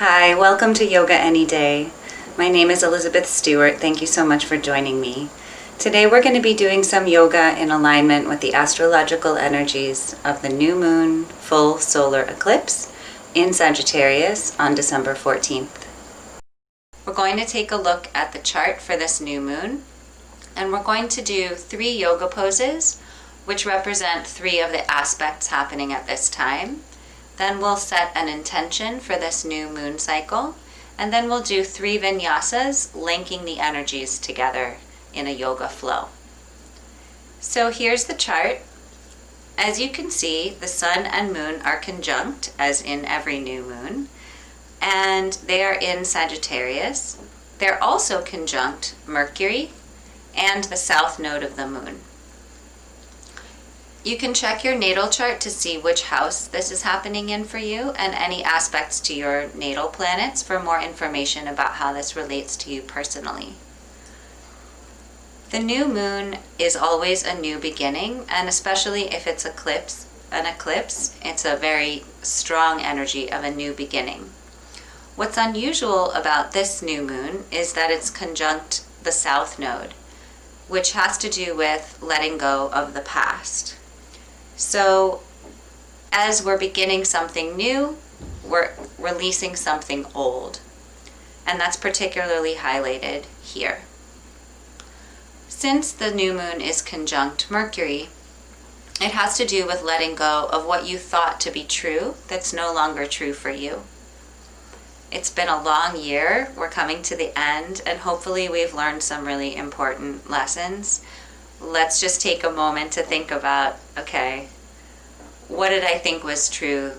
Hi, welcome to Yoga Any Day. My name is Elizabeth Stewart. Thank you so much for joining me. Today we're going to be doing some yoga in alignment with the astrological energies of the new moon full solar eclipse in Sagittarius on December 14th. We're going to take a look at the chart for this new moon, and we're going to do 3 yoga poses which represent 3 of the aspects happening at this time. Then we'll set an intention for this new moon cycle, and then we'll do 3 vinyasas linking the energies together in a yoga flow. So here's the chart. As you can see, the sun and moon are conjunct, as in every new moon, and they are in Sagittarius. They're also conjunct Mercury and the south node of the moon. You can check your natal chart to see which house this is happening in for you and any aspects to your natal planets for more information about how this relates to you personally. The new moon is always a new beginning, and especially if it's an eclipse, it's a very strong energy of a new beginning. What's unusual about this new moon is that it's conjunct the south node, which has to do with letting go of the past. So as we're beginning something new, we're releasing something old. And that's particularly highlighted here. Since the new moon is conjunct Mercury, it has to do with letting go of what you thought to be true that's no longer true for you. It's been a long year. We're coming to the end, and hopefully we've learned some really important lessons. Let's just take a moment to think about, okay, what did I think was true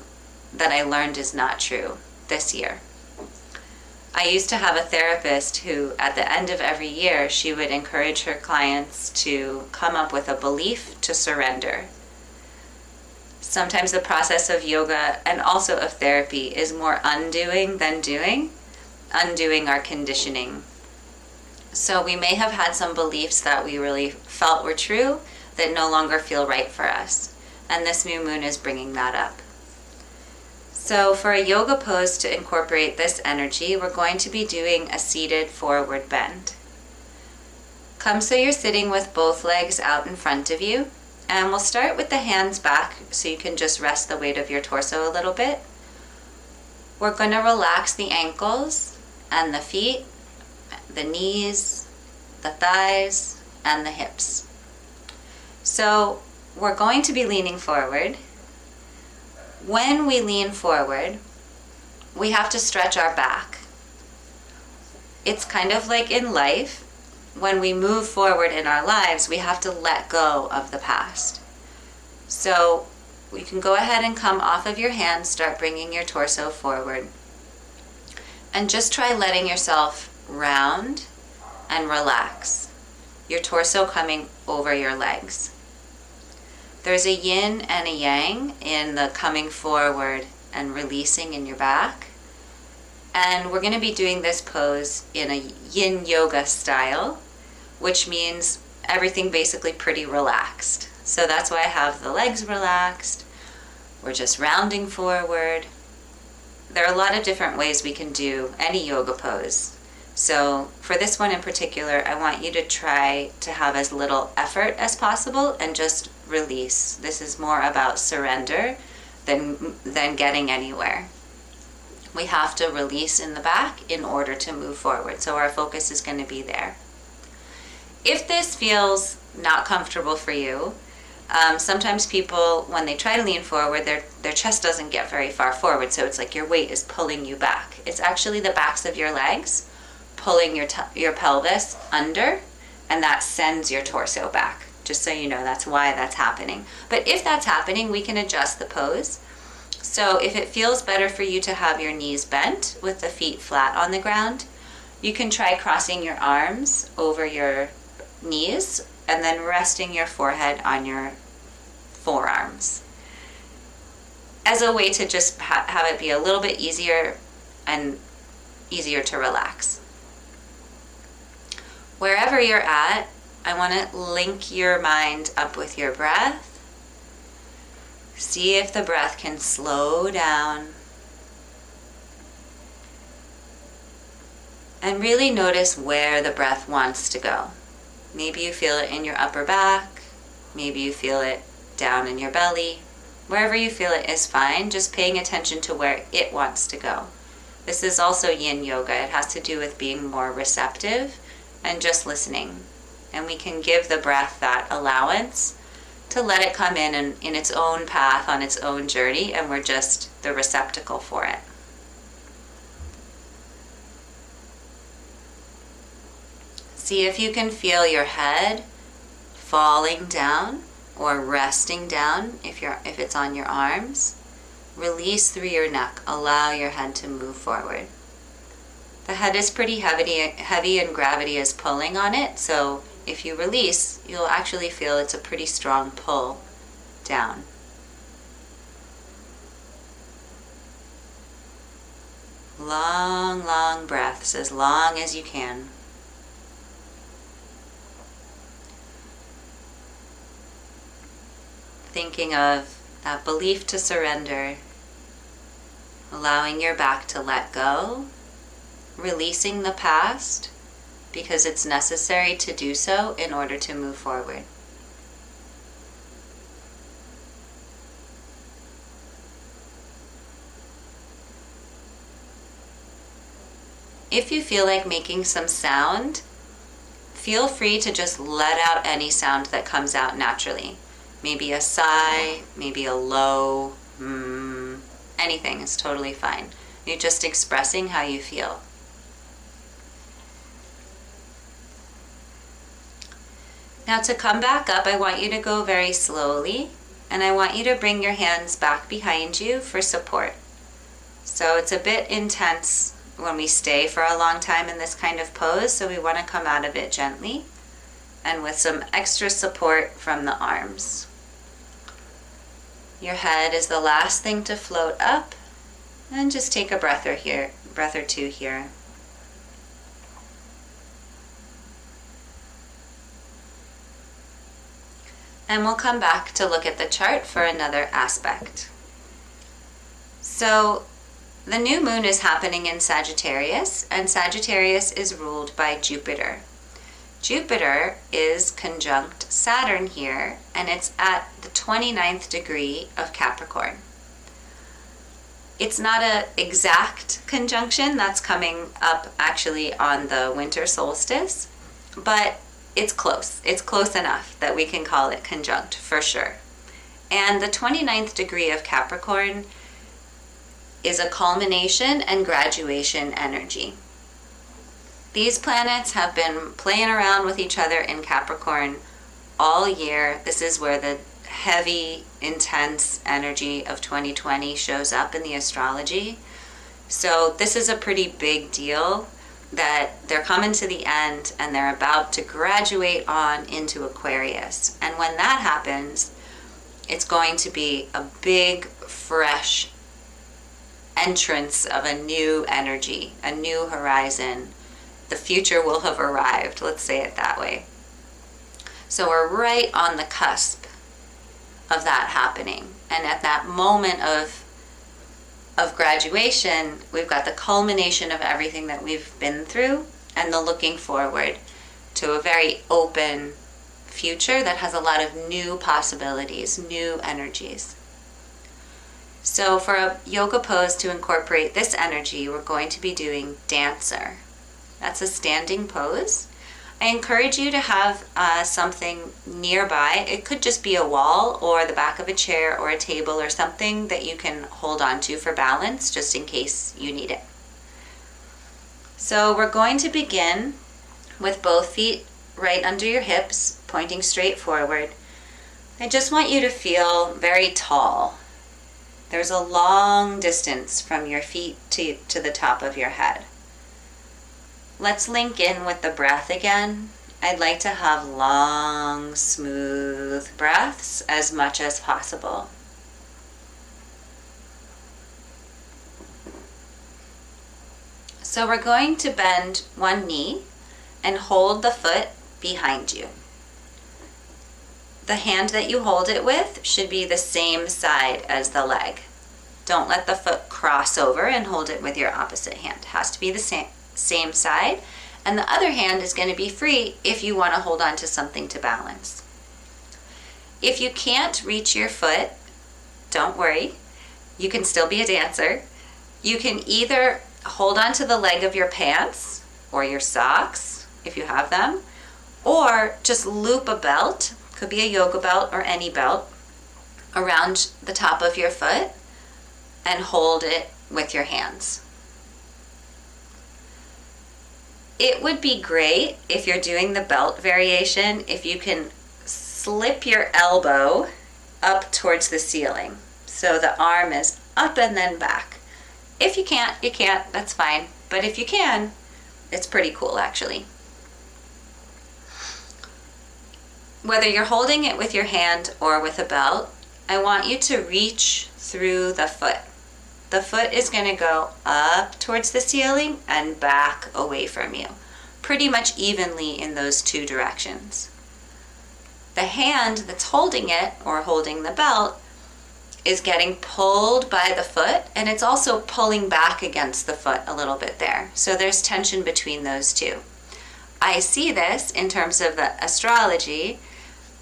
that I learned is not true this year? I used to have a therapist who, at the end of every year, she would encourage her clients to come up with a belief to surrender. Sometimes the process of yoga and also of therapy is more undoing than doing, undoing our conditioning. So we may have had some beliefs that we really felt were true that no longer feel right for us. And this new moon is bringing that up. So for a yoga pose to incorporate this energy, we're going to be doing a seated forward bend. Come so you're sitting with both legs out in front of you. And we'll start with the hands back so you can just rest the weight of your torso a little bit. We're going to relax the ankles and the feet, the knees, the thighs, and the hips. So we're going to be leaning forward. When we lean forward, we have to stretch our back. It's kind of like in life. When we move forward in our lives, we have to let go of the past. So you can go ahead and come off of your hands, start bringing your torso forward. And just try letting yourself round and relax. Your torso coming over your legs. There's a yin and a yang in the coming forward and releasing in your back. And we're going to be doing this pose in a yin yoga style, which means everything basically pretty relaxed. So that's why I have the legs relaxed. We're just rounding forward. There are a lot of different ways we can do any yoga pose. So for this one in particular, I want you to try to have as little effort as possible and just release. This is more about surrender than getting anywhere. We have to release in the back in order to move forward. So our focus is going to be there. If this feels not comfortable for you, sometimes people, when they try to lean forward, their chest doesn't get very far forward. So it's like your weight is pulling you back. It's actually the backs of your legs pulling your pelvis under, and that sends your torso back. Just so you know, that's why that's happening. But if that's happening, we can adjust the pose. So if it feels better for you to have your knees bent with the feet flat on the ground, you can try crossing your arms over your knees and then resting your forehead on your forearms as a way to just have it be a little bit easier and easier to relax. Wherever you're at, I want to link your mind up with your breath. See if the breath can slow down And really notice where the breath wants to go. Maybe you feel it in your upper back. Maybe you feel it down in your belly. Wherever you feel it is fine, just paying attention to where it wants to go. This is also yin yoga. It has to do with being more receptive and just listening. And we can give the breath that allowance to let it come in its own path, on its own journey, and we're just the receptacle for it. See if you can feel your head falling down or resting down if it's on your arms. Release through your neck. Allow your head to move forward. The head is pretty heavy and gravity is pulling on it, so if you release, you'll actually feel it's a pretty strong pull down. Long, long breaths, as long as you can. Thinking of that belief to surrender, allowing your back to let go, releasing the past because it's necessary to do so in order to move forward. If you feel like making some sound, feel free to just let out any sound that comes out naturally. Maybe a sigh, maybe a low, anything is totally fine. You're just expressing how you feel. Now to come back up, I want you to go very slowly, and I want you to bring your hands back behind you for support. So it's a bit intense when we stay for a long time in this kind of pose, so we want to come out of it gently and with some extra support from the arms. Your head is the last thing to float up, and just take a breath or two here. And we'll come back to look at the chart for another aspect. So the new moon is happening in Sagittarius, and Sagittarius is ruled by Jupiter. Jupiter is conjunct Saturn here, and it's at the 29th degree of Capricorn. It's not an exact conjunction, that's coming up actually on the winter solstice, but it's close. It's close enough that we can call it conjunct for sure. And the 29th degree of Capricorn is a culmination and graduation energy. These planets have been playing around with each other in Capricorn all year. This is where the heavy, intense energy of 2020 shows up in the astrology. So this is a pretty big deal that they're coming to the end and they're about to graduate on into Aquarius. And when that happens, it's going to be a big, fresh entrance of a new energy, a new horizon. The future will have arrived, let's say it that way. So we're right on the cusp of that happening. And at that moment of graduation, we've got the culmination of everything that we've been through and the looking forward to a very open future that has a lot of new possibilities, new energies. So for a yoga pose to incorporate this energy, we're going to be doing Dancer. That's a standing pose. I encourage you to have something nearby. It could just be a wall or the back of a chair or a table or something that you can hold on to for balance just in case you need it. So we're going to begin with both feet right under your hips, pointing straight forward. I just want you to feel very tall. There's a long distance from your feet to the top of your head. Let's link in with the breath again. I'd like to have long, smooth breaths as much as possible. So we're going to bend one knee and hold the foot behind you. The hand that you hold it with should be the same side as the leg. Don't let the foot cross over and hold it with your opposite hand. It has to be the same side, and the other hand is going to be free if you want to hold on to something to balance. If you can't reach your foot, don't worry. You can still be a dancer. You can either hold on to the leg of your pants or your socks, if you have them, or just loop a belt, could be a yoga belt or any belt, around the top of your foot and hold it with your hands. It would be great if you're doing the belt variation, if you can slip your elbow up towards the ceiling. So the arm is up and then back. If you can't, you can't, that's fine. But if you can, it's pretty cool actually. Whether you're holding it with your hand or with a belt, I want you to reach through the foot. The foot is going to go up towards the ceiling and back away from you, pretty much evenly in those two directions. The hand that's holding it or holding the belt is getting pulled by the foot, and it's also pulling back against the foot a little bit there. So there's tension between those two. I see this in terms of the astrology.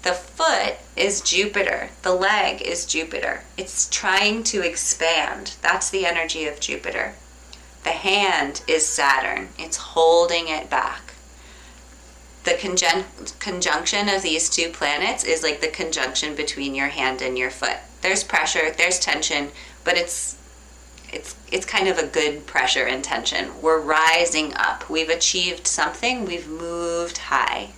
The foot is Jupiter. The leg is Jupiter. It's trying to expand. That's the energy of Jupiter. The hand is Saturn. It's holding it back. The conjunction of these two planets is like the conjunction between your hand and your foot. There's pressure, there's tension, but it's kind of a good pressure and tension. We're rising up. We've achieved something. We've moved high.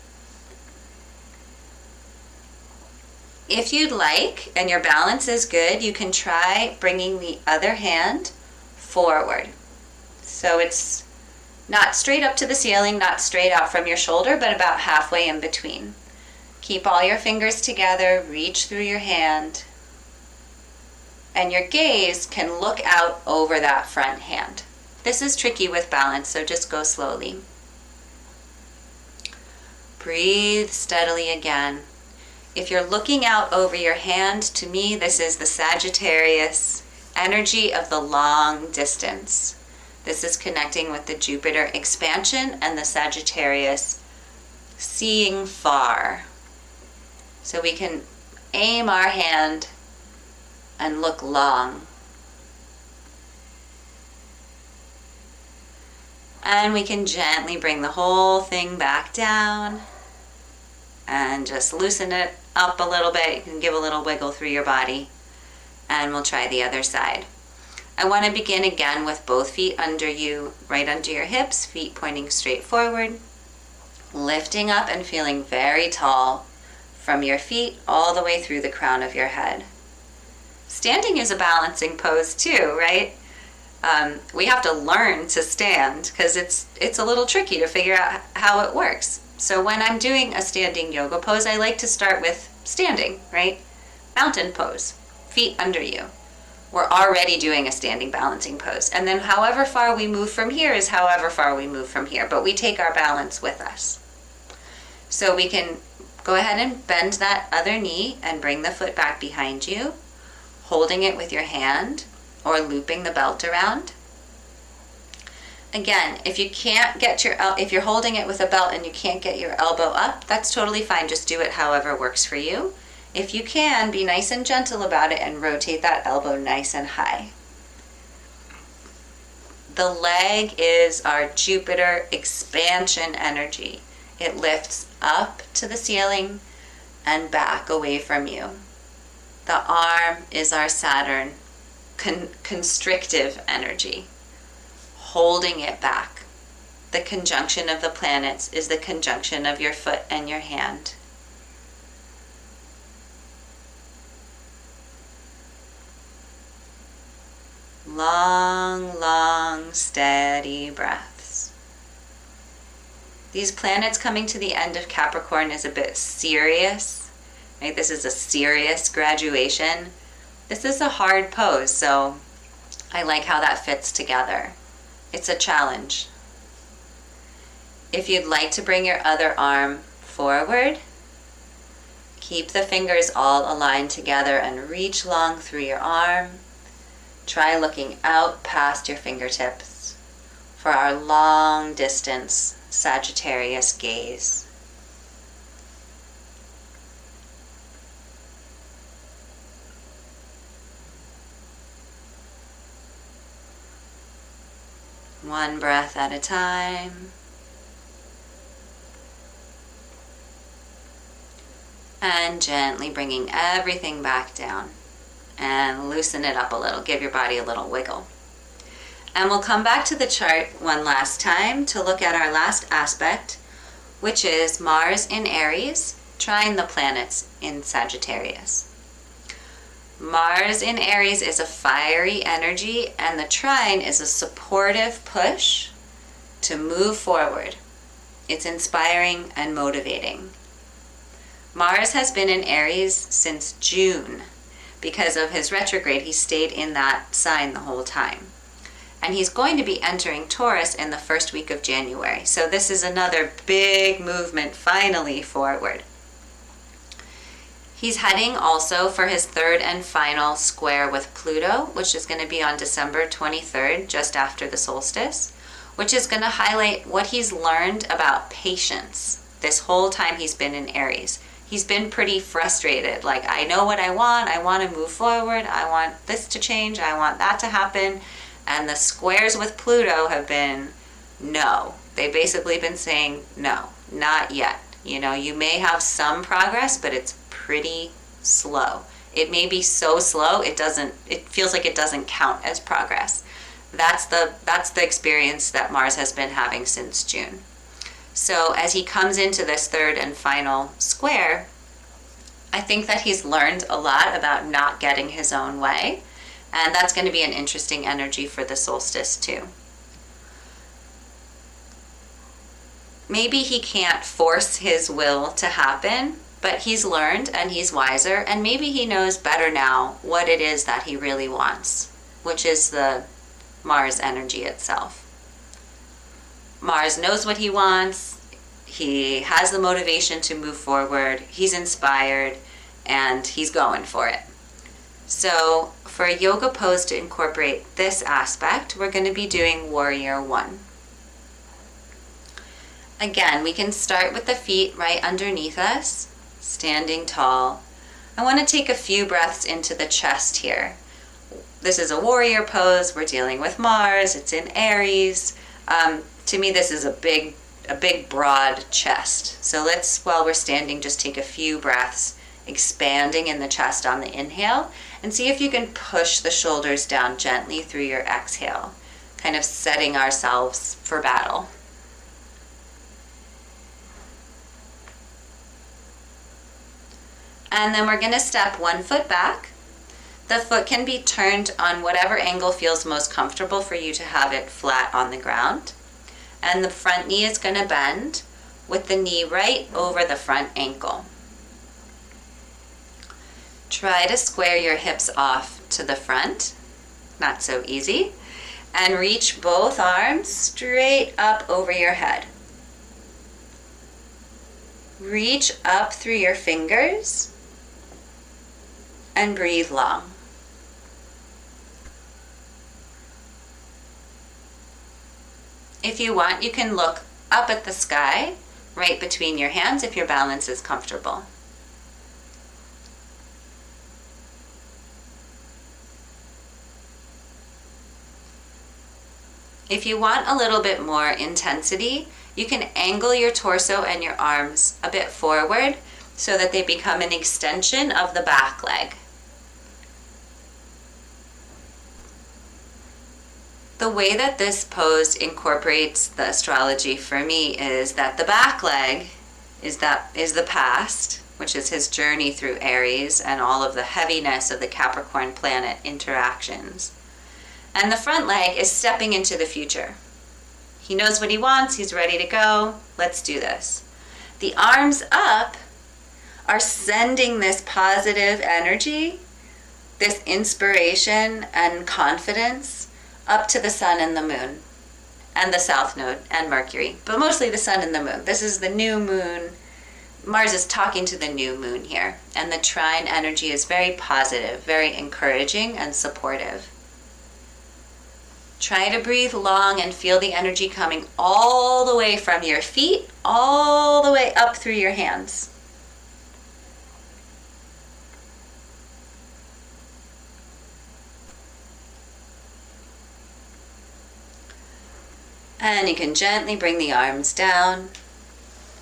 If you'd like, and your balance is good, you can try bringing the other hand forward. So it's not straight up to the ceiling, not straight out from your shoulder, but about halfway in between. Keep all your fingers together, reach through your hand, and your gaze can look out over that front hand. This is tricky with balance, so just go slowly. Breathe steadily again. If you're looking out over your hand, to me, this is the Sagittarius energy of the long distance. This is connecting with the Jupiter expansion and the Sagittarius seeing far. So we can aim our hand and look long. And we can gently bring the whole thing back down and just loosen it up a little bit. You can give a little wiggle through your body, and we'll try the other side. I want to begin again with both feet under you, right under your hips, feet pointing straight forward, lifting up and feeling very tall from your feet all the way through the crown of your head. Standing is a balancing pose too, right? We have to learn to stand because it's a little tricky to figure out how it works. So when I'm doing a standing yoga pose, I like to start with standing, right? Mountain pose, feet under you. We're already doing a standing balancing pose. And then however far we move from here is however far we move from here, but we take our balance with us. So we can go ahead and bend that other knee and bring the foot back behind you, holding it with your hand or looping the belt around. Again, if you can't get if you're holding it with a belt and you can't get your elbow up, that's totally fine. Just do it however works for you. If you can, be nice and gentle about it and rotate that elbow nice and high. The leg is our Jupiter expansion energy. It lifts up to the ceiling and back away from you. The arm is our Saturn constrictive energy, holding it back. The conjunction of the planets is the conjunction of your foot and your hand. Long, long, steady breaths. These planets coming to the end of Capricorn is a bit serious, right? This is a serious graduation. This is a hard pose, so I like how that fits together. It's a challenge. If you'd like to bring your other arm forward, keep the fingers all aligned together and reach long through your arm. Try looking out past your fingertips. for our long distance Sagittarius gaze. One breath at a time. And gently bringing everything back down. And loosen it up a little. Give your body a little wiggle. And we'll come back to the chart one last time to look at our last aspect, which is Mars in Aries, trine the planets in Sagittarius. Mars in Aries is a fiery energy, and the trine is a supportive push to move forward. It's inspiring and motivating. Mars has been in Aries since June. Because of his retrograde, he stayed in that sign the whole time. And he's going to be entering Taurus in the first week of January. So this is another big movement finally forward. He's heading also for his third and final square with Pluto, which is going to be on December 23rd, just after the solstice, which is going to highlight what he's learned about patience this whole time he's been in Aries. He's been pretty frustrated. Like, I know what I want to move forward, I want this to change, I want that to happen. And the squares with Pluto have been no. They've basically been saying no, not yet. You know, you may have some progress, but it's pretty slow. It may be so slow it feels like it doesn't count as progress. That's the experience that Mars has been having since June. So as he comes into this third and final square, I think that he's learned a lot about not getting his own way. And that's going to be an interesting energy for the solstice too. Maybe he can't force his will to happen, but he's learned and he's wiser, and maybe he knows better now what it is that he really wants, which is the Mars energy itself. Mars knows what he wants, he has the motivation to move forward, he's inspired, and he's going for it. So for a yoga pose to incorporate this aspect, we're going to be doing Warrior 1. Again, we can start with the feet right underneath us, standing tall. I want to take a few breaths into the chest here. This is a warrior pose. We're dealing with Mars. It's in Aries. To me, this is a big, broad chest. So let's, while we're standing, just take a few breaths, expanding in the chest on the inhale, and see if you can push the shoulders down gently through your exhale, kind of setting ourselves for battle. And then we're going to step one foot back. The foot can be turned on whatever angle feels most comfortable for you to have it flat on the ground. And the front knee is going to bend with the knee right over the front ankle. Try to square your hips off to the front. Not so easy. And reach both arms straight up over your head. Reach up through your fingers and breathe long. If you want, you can look up at the sky, right between your hands if your balance is comfortable. If you want a little bit more intensity, you can angle your torso and your arms a bit forward so that they become an extension of the back leg. The way that this pose incorporates the astrology for me is that the back leg is the past, which is his journey through Aries and all of the heaviness of the Capricorn planet interactions. And the front leg is stepping into the future. He knows what he wants, he's ready to go, let's do this. The arms up are sending this positive energy, this inspiration and confidence up to the sun and the moon, and the south node and Mercury, but mostly the sun and the moon. This is the new moon. Mars is talking to the new moon here, and the trine energy is very positive, very encouraging and supportive. Try to breathe long and feel the energy coming all the way from your feet, all the way up through your hands. And you can gently bring the arms down,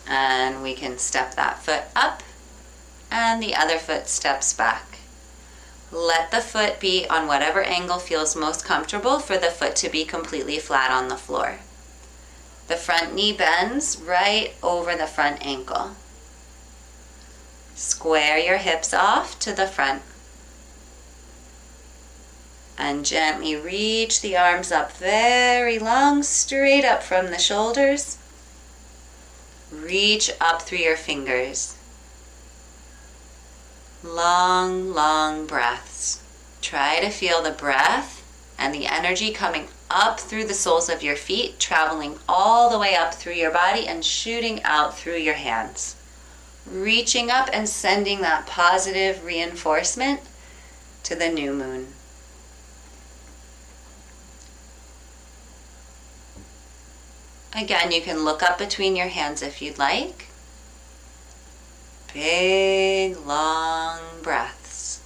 and we can step that foot up, and the other foot steps back. Let the foot be on whatever angle feels most comfortable for the foot to be completely flat on the floor. The front knee bends right over the front ankle. Square your hips off to the front. And gently reach the arms up very long, straight up from the shoulders. Reach up through your fingers. Long, long breaths. Try to feel the breath and the energy coming up through the soles of your feet, traveling all the way up through your body and shooting out through your hands. Reaching up and sending that positive reinforcement to the new moon. Again, you can look up between your hands if you'd like. Big, long breaths.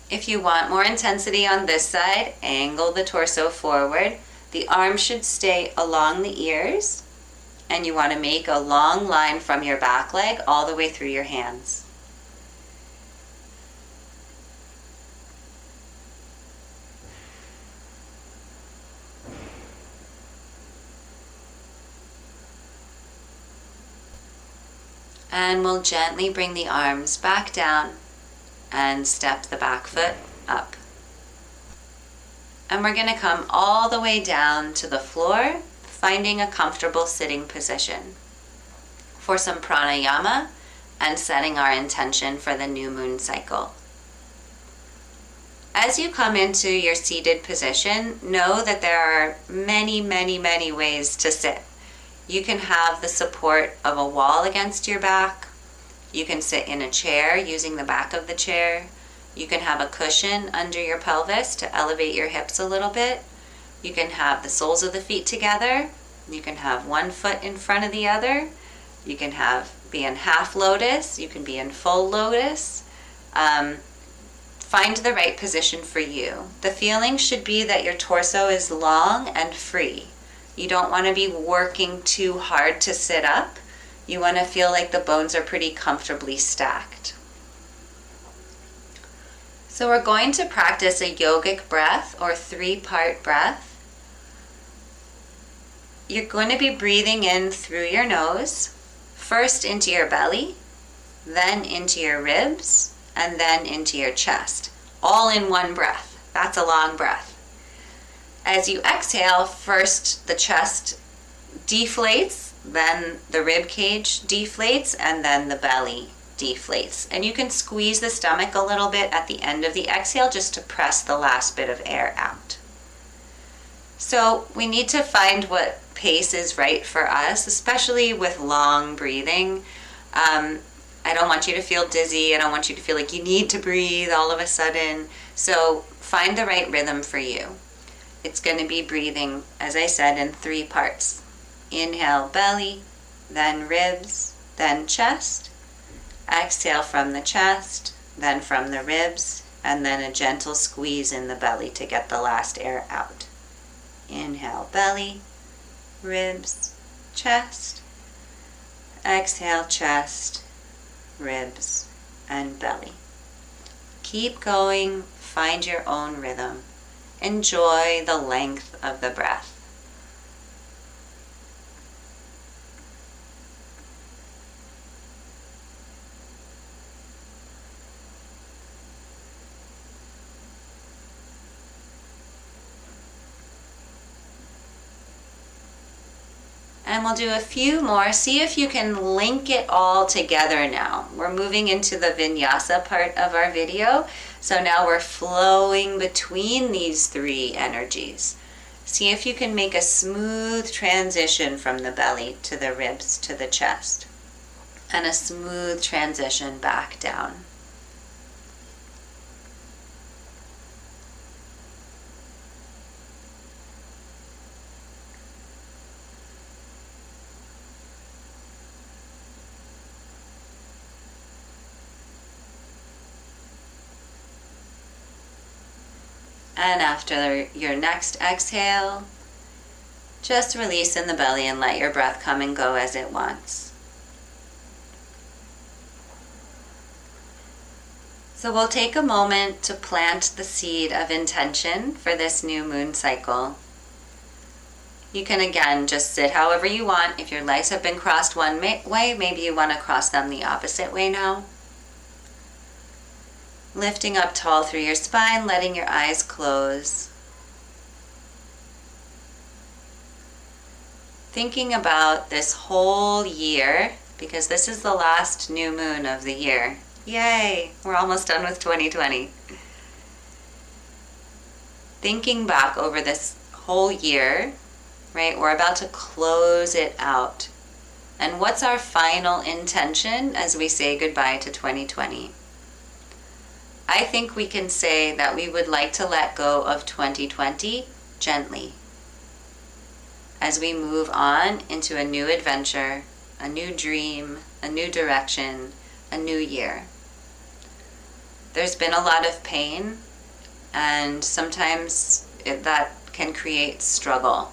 If you want more intensity on this side, angle the torso forward. The arms should stay along the ears, and you want to make a long line from your back leg all the way through your hands. And we'll gently bring the arms back down and step the back foot up. And we're going to come all the way down to the floor, finding a comfortable sitting position for some pranayama and setting our intention for the new moon cycle. As you come into your seated position, know that there are many, many, many ways to sit. You can have the support of a wall against your back. You can sit in a chair using the back of the chair. You can have a cushion under your pelvis to elevate your hips a little bit. You can have the soles of the feet together. You can have one foot in front of the other. You can be in half lotus. You can be in full lotus. Find the right position for you. The feeling should be that your torso is long and free. You don't want to be working too hard to sit up. You want to feel like the bones are pretty comfortably stacked. So we're going to practice a yogic breath or 3-part breath. You're going to be breathing in through your nose, first into your belly, then into your ribs, and then into your chest, all in one breath. That's a long breath. As you exhale, first the chest deflates, then the rib cage deflates, and then the belly deflates. And you can squeeze the stomach a little bit at the end of the exhale just to press the last bit of air out. So we need to find what pace is right for us, especially with long breathing. I don't want you to feel dizzy. I don't want you to feel like you need to breathe all of a sudden. So find the right rhythm for you. It's going to be breathing, as I said, in 3 parts. Inhale, belly, then ribs, then chest. Exhale from the chest, then from the ribs, and then a gentle squeeze in the belly to get the last air out. Inhale, belly, ribs, chest. Exhale, chest, ribs, and belly. Keep going. Find your own rhythm. Enjoy the length of the breath. And we'll do a few more. See if you can link it all together now. We're moving into the Vinyasa part of our video. So now we're flowing between these 3 energies. See if you can make a smooth transition from the belly to the ribs to the chest, and a smooth transition back down. And after your next exhale, just release in the belly and let your breath come and go as it wants. So we'll take a moment to plant the seed of intention for this new moon cycle. You can again just sit however you want. If your legs have been crossed one way, maybe you want to cross them the opposite way now. Lifting up tall through your spine, letting your eyes close. Thinking about this whole year, because this is the last new moon of the year. Yay! We're almost done with 2020. Thinking back over this whole year, right? We're about to close it out. And what's our final intention as we say goodbye to 2020? I think we can say that we would like to let go of 2020 gently as we move on into a new adventure, a new dream, a new direction, a new year. There's been a lot of pain, and sometimes that can create struggle.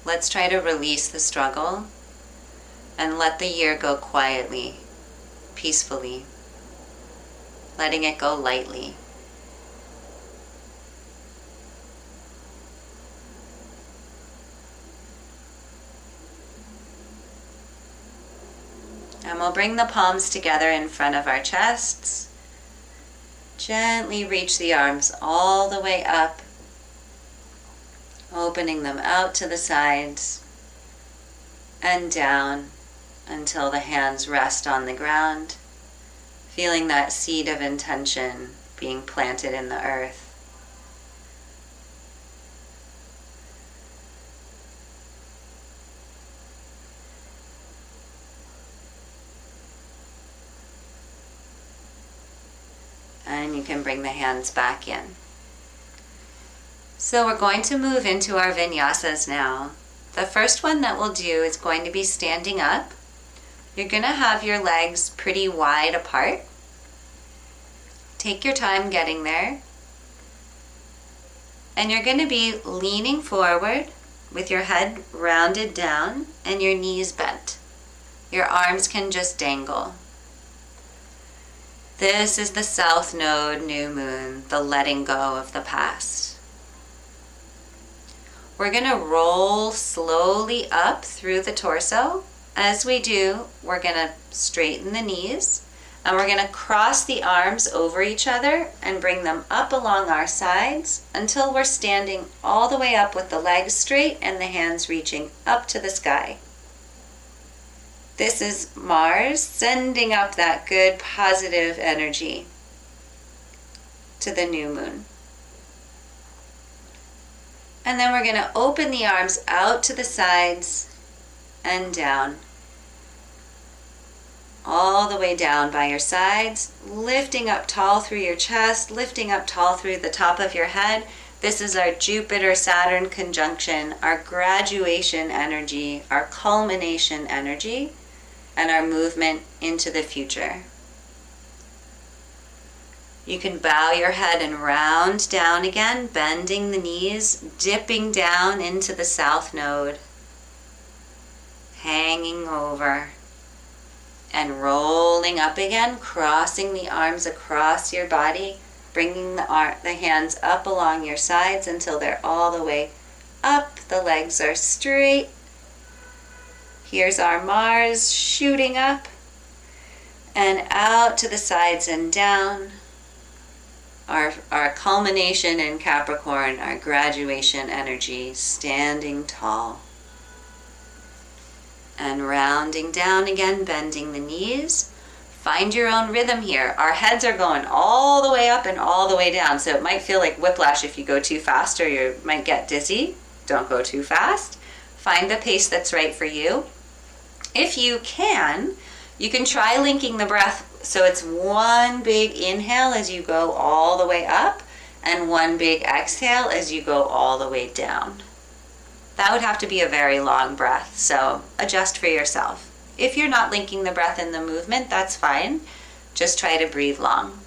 Let's try to release the struggle and let the year go quietly, peacefully. Letting it go lightly. And we'll bring the palms together in front of our chests. Gently reach the arms all the way up, opening them out to the sides and down until the hands rest on the ground. Feeling that seed of intention being planted in the earth. And you can bring the hands back in. So we're going to move into our Vinyasas now. The first one that we'll do is going to be standing up. You're going to have your legs pretty wide apart. Take your time getting there. And you're going to be leaning forward with your head rounded down and your knees bent. Your arms can just dangle. This is the South Node new moon, the letting go of the past. We're going to roll slowly up through the torso. As we do, we're going to straighten the knees. And we're going to cross the arms over each other and bring them up along our sides until we're standing all the way up with the legs straight and the hands reaching up to the sky. This is Mars sending up that good positive energy to the new moon. And then we're going to open the arms out to the sides and down. All the way down by your sides, lifting up tall through your chest, lifting up tall through the top of your head. This is our Jupiter-Saturn conjunction, our graduation energy, our culmination energy, and our movement into the future. You can bow your head and round down again, bending the knees, dipping down into the South Node, hanging over. And rolling up again, crossing the arms across your body, bringing the hands up along your sides until they're all the way up. The legs are straight. Here's our Mars shooting up and out to the sides and down. Our culmination in Capricorn, our graduation energy, standing tall. And rounding down again, bending the knees. Find your own rhythm here. Our heads are going all the way up and all the way down, so it might feel like whiplash if you go too fast or you might get dizzy. Don't go too fast. Find the pace that's right for you. If you can try linking the breath so it's one big inhale as you go all the way up and one big exhale as you go all the way down. That would have to be a very long breath, so adjust for yourself. If you're not linking the breath in the movement, that's fine. Just try to breathe long.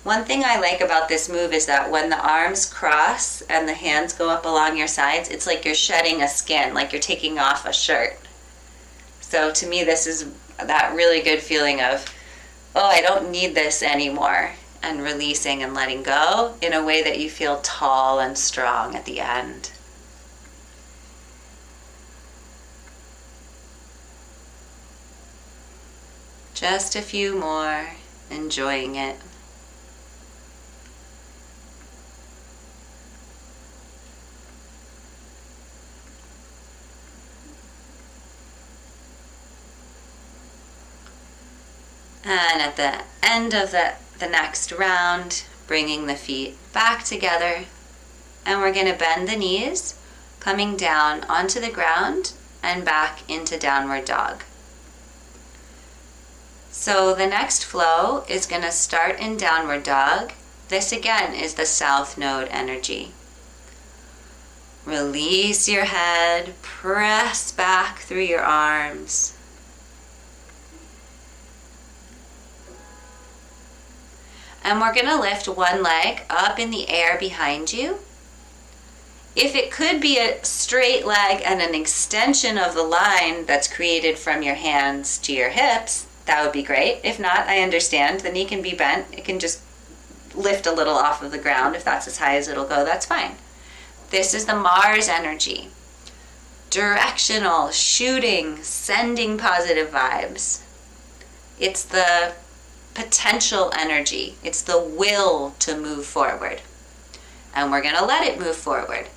One thing I like about this move is that when the arms cross and the hands go up along your sides, it's like you're shedding a skin, like you're taking off a shirt. So to me, this is that really good feeling of, oh, I don't need this anymore, and releasing and letting go in a way that you feel tall and strong at the end. Just a few more, enjoying it. And at the end of the next round, bringing the feet back together. And we're going to bend the knees, coming down onto the ground and back into downward dog. So the next flow is going to start in downward dog. This again is the south node energy. Release your head, press back through your arms. And we're going to lift one leg up in the air behind you. If it could be a straight leg and an extension of the line that's created from your hands to your hips, that would be great. If not, I understand. The knee can be bent. It can just lift a little off of the ground. If that's as high as it'll go, that's fine. This is the Mars energy. Directional, shooting, sending positive vibes. It's the potential energy. It's the will to move forward. And we're going to let it move forward.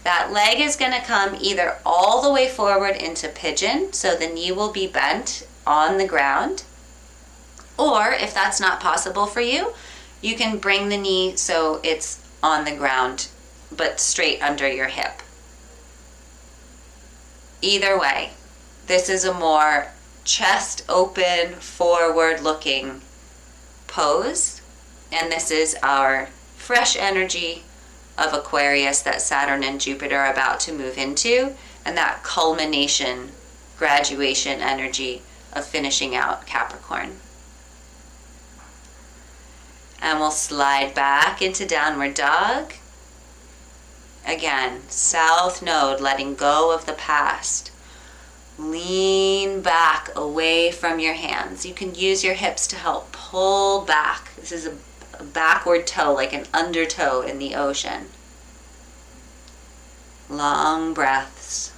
That leg is going to come either all the way forward into pigeon, so the knee will be bent on the ground. Or if that's not possible for you, you can bring the knee so it's on the ground, but straight under your hip. Either way, this is a more chest open, forward looking pose, and this is our fresh energy of Aquarius that Saturn and Jupiter are about to move into, and that culmination, graduation energy of finishing out Capricorn. And we'll slide back into downward dog. Again, south node, letting go of the past. Lean back away from your hands. You can use your hips to help pull back. This is a backward toe, like an undertow in the ocean. Long breaths.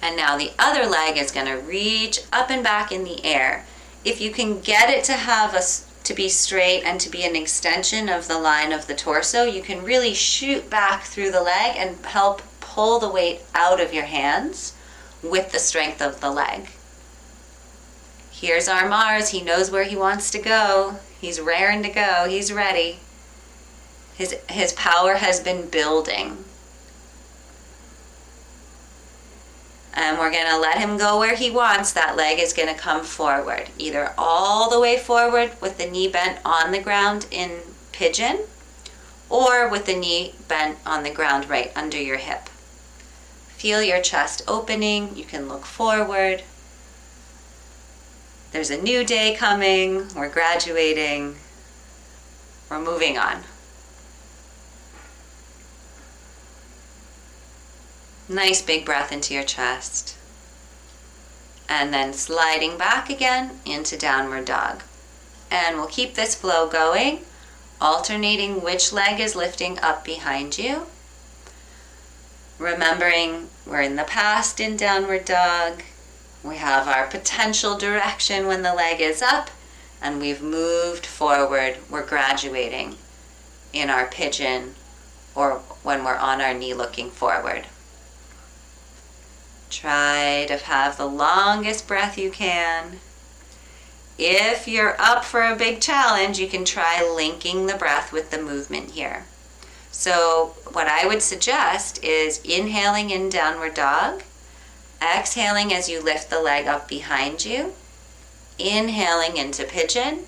And now the other leg is going to reach up and back in the air. If you can get it to be straight and to be an extension of the line of the torso, you can really shoot back through the leg and help pull the weight out of your hands with the strength of the leg. Here's our Mars. He knows where he wants to go. He's raring to go. He's ready. His power has been building. And we're going to let him go where he wants. That leg is going to come forward, either all the way forward with the knee bent on the ground in pigeon, or with the knee bent on the ground right under your hip. Feel your chest opening. You can look forward. There's a new day coming. We're graduating. We're moving on. Nice big breath into your chest. And then sliding back again into downward dog. And we'll keep this flow going, alternating which leg is lifting up behind you. Remembering we're in the past in downward dog. We have our potential direction when the leg is up, and we've moved forward. We're graduating in our pigeon or when we're on our knee looking forward. Try to have the longest breath you can. If you're up for a big challenge, you can try linking the breath with the movement here. So what I would suggest is inhaling in downward dog, exhaling as you lift the leg up behind you, inhaling into pigeon,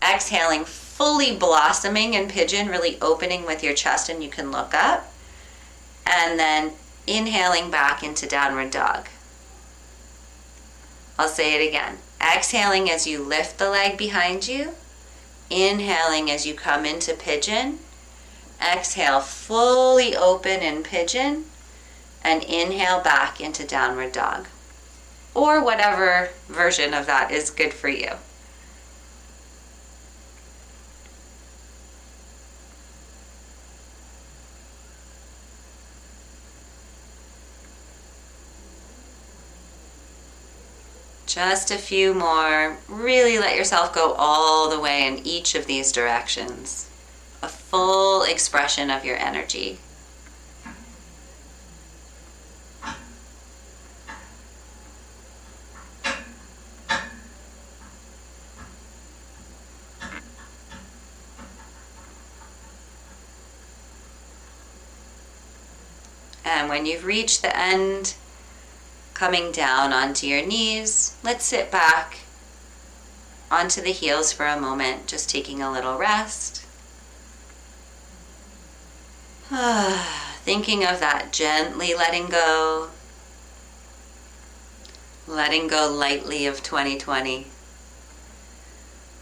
exhaling fully blossoming in pigeon, really opening with your chest and you can look up, and then inhaling back into downward dog. I'll say it again. Exhaling as you lift the leg behind you, inhaling as you come into pigeon, exhale fully open in pigeon, and inhale back into downward dog. Or whatever version of that is good for you. Just a few more. Really let yourself go all the way in each of these directions. A full expression of your energy. And when you've reached the end, coming down onto your knees, let's sit back onto the heels for a moment, just taking a little rest. Thinking of that gently letting go lightly of 2020.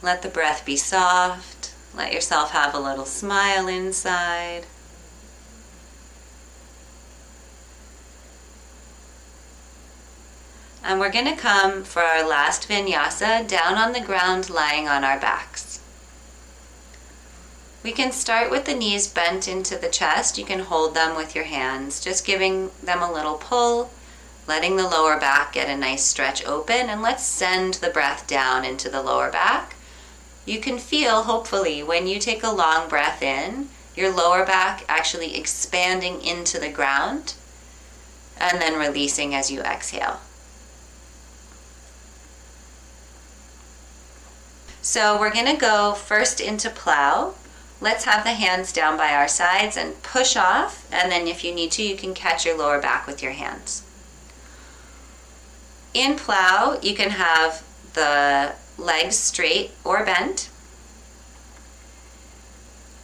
Let the breath be soft. Let yourself have a little smile inside. And we're going to come for our last vinyasa down on the ground, lying on our backs. We can start with the knees bent into the chest. You can hold them with your hands, just giving them a little pull, letting the lower back get a nice stretch open, and let's send the breath down into the lower back. You can feel, hopefully, when you take a long breath in, your lower back actually expanding into the ground, and then releasing as you exhale. So we're going to go first into plow. Let's have the hands down by our sides and push off, and then if you need to, you can catch your lower back with your hands. In plow, you can have the legs straight or bent.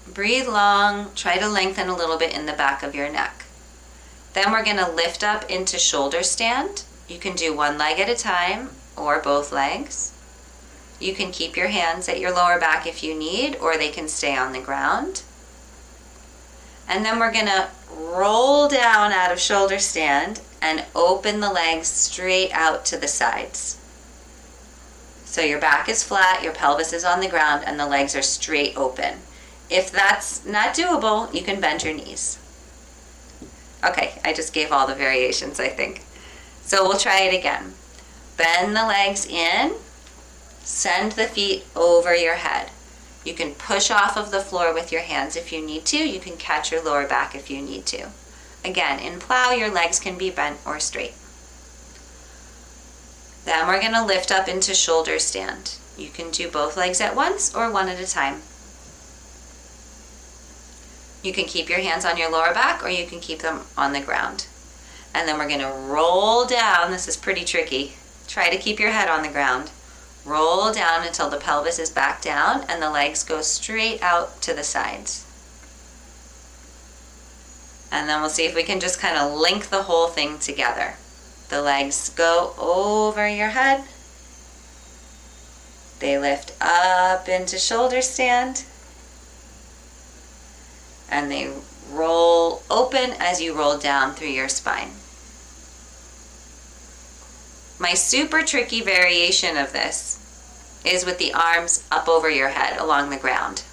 Breathe long, try to lengthen a little bit in the back of your neck. Then we're going to lift up into shoulder stand. You can do one leg at a time or both legs. You can keep your hands at your lower back if you need, or they can stay on the ground. And then we're going to roll down out of shoulder stand and open the legs straight out to the sides. So your back is flat, your pelvis is on the ground, and the legs are straight open. If that's not doable, you can bend your knees. Okay, I just gave all the variations, I think. So we'll try it again. Bend the legs in. Send the feet over your head. You can push off of the floor with your hands if you need to. You can catch your lower back if you need to. Again, in plow, your legs can be bent or straight. Then we're going to lift up into shoulder stand. You can do both legs at once or one at a time. You can keep your hands on your lower back or you can keep them on the ground. And then we're going to roll down. This is pretty tricky. Try to keep your head on the ground. Roll down until the pelvis is back down and the legs go straight out to the sides. And then we'll see if we can just kind of link the whole thing together. The legs go over your head. They lift up into shoulder stand. And they roll open as you roll down through your spine. My super tricky variation of this is with the arms up over your head along the ground.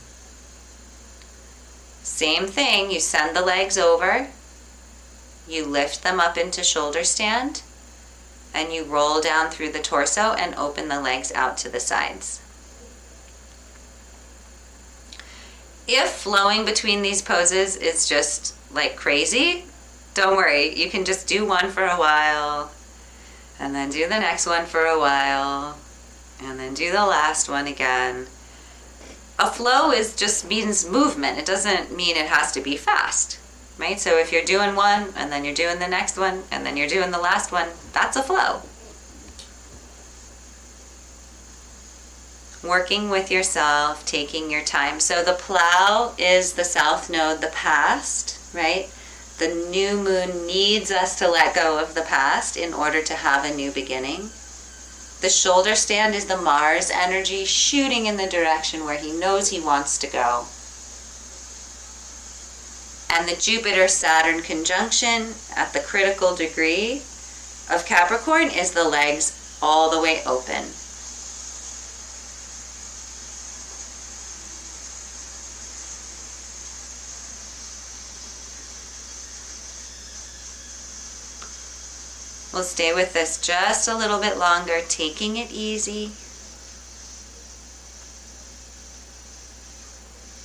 Same thing, you send the legs over, you lift them up into shoulder stand, and you roll down through the torso and open the legs out to the sides. If flowing between these poses is just like crazy, don't worry, you can just do one for a while, and then do the next one for a while. And then do the last one again. A flow just means movement. It doesn't mean it has to be fast, right? So if you're doing one, and then you're doing the next one, and then you're doing the last one, that's a flow. Working with yourself, taking your time. So the plow is the south node, the past, right? The new moon needs us to let go of the past in order to have a new beginning. The shoulder stand is the Mars energy shooting in the direction where he knows he wants to go. And the Jupiter-Saturn conjunction at the critical degree of Capricorn is the legs all the way open. We'll stay with this just a little bit longer, taking it easy.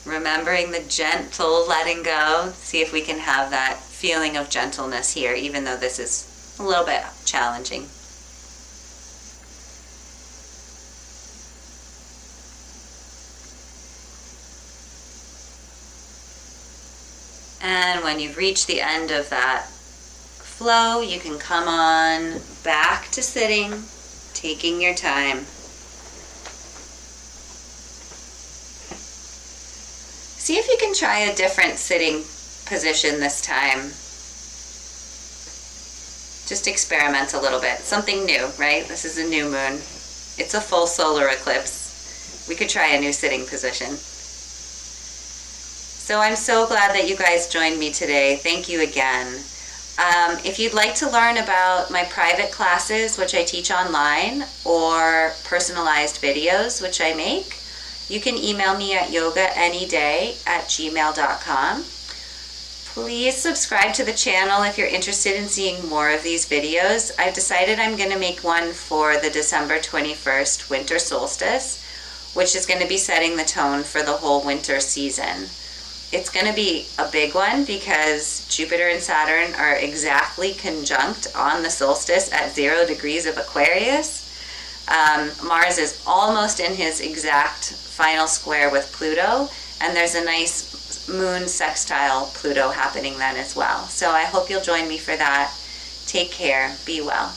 Remembering the gentle letting go. See if we can have that feeling of gentleness here, even though this is a little bit challenging. And when you've reached the end of that flow, you can come on back to sitting, taking your time. See if you can try a different sitting position this time. Just experiment a little bit. Something new, right? This is a new moon. It's a full solar eclipse. We could try a new sitting position. So I'm so glad that you guys joined me today. Thank you again. If you'd like to learn about my private classes, which I teach online, or personalized videos, which I make, you can email me at yogaanyday@gmail.com. Please subscribe to the channel if you're interested in seeing more of these videos. I've decided I'm going to make one for the December 21st winter solstice, which is going to be setting the tone for the whole winter season. It's going to be a big one because Jupiter and Saturn are exactly conjunct on the solstice at 0 degrees of Aquarius. Mars is almost in his exact final square with Pluto, and there's a nice moon sextile Pluto happening then as well. So I hope you'll join me for that. Take care. Be well.